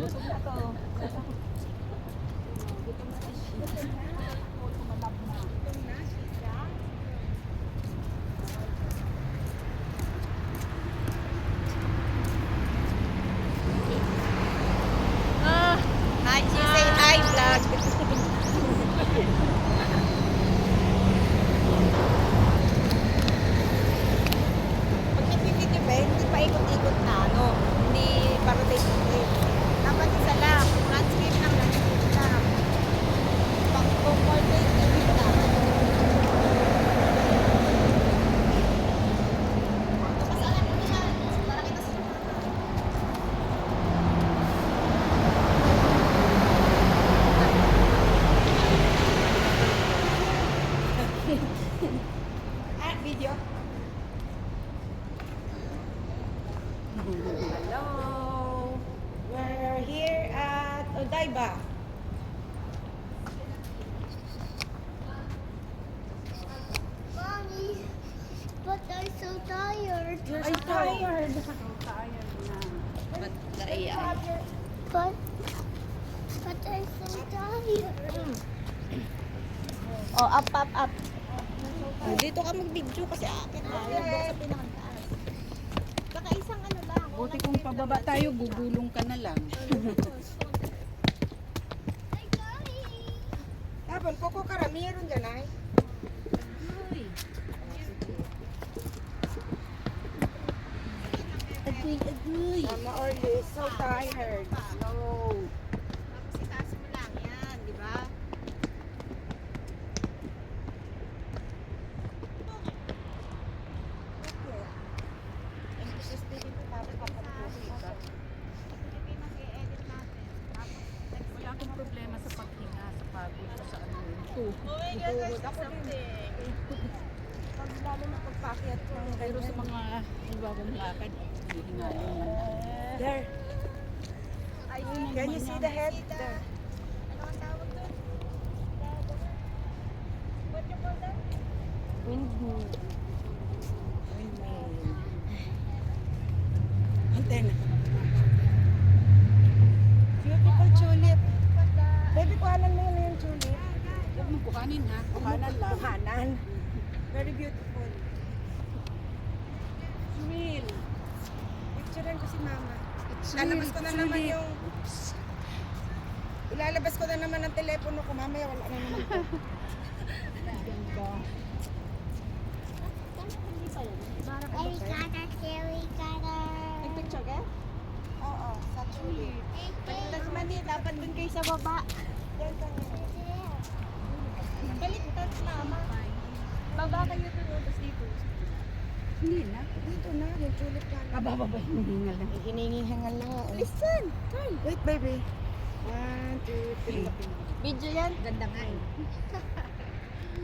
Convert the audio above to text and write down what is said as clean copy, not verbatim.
Gutom na to. Gutom na si Sheila. Tumalab na. Gutom na, Sheila. Hi, she say hi, vlog. Pag nagpipidyo ba, hindi pa ikot-ikot na, ano? Hindi para tayo. Dapat isa lang. Landscape lang, landscape lang. Pag portrait, TV lang. Video. Hello. We're here at Odaiba. Mommy, but I'm so tired. You're so tired. So tired na. But the AI. But I'm so tired. Oh, up. Dito ka mag-video kasi akit tayo. Doon sa pinakataas. Saka isang ano lang. Buti kung pababa tayo, gugulong ka na lang. Hi, guys. Tapon, koko karami ron dyan ay. Agoy. Mama Orly is so tired. No. Tapos itaas mo lang yan, di ba? Wala akong problema sa paghinga, sa pagod, sa ano. Tuhod ako din. Pag lalo na pagpakyat ng Pero sa mga ibabang lakad, hihingalin man. There. Can you see the head? There. Ano ang tawag doon? What you call that? Windmill. Antena. Beautiful tulip. Baby, kuhanan mo yun yung tulip. Huwag mong kukanin ha, kukanan lang. Kuhanan. Very beautiful. Smil. Picturean ko si mama. Lalabas ko na naman yung... Ilalabas ko na naman ang telepono ko. Mamaya wala na naman ko. Ericata. Nagpicture ka? Oo, sa tulip. Tapos mali, dapat dun kayo sa baba. Yan ka nga. Baliktad, mama. Baba kayo dun, tapos dito. Hindi na. Dito na, yung tulip na. Kabababa yung hingal lang. Hinihingal na nga. Listen! Turn! Wait, baby. 1, 2, 3. Video yan. Ganda nga eh.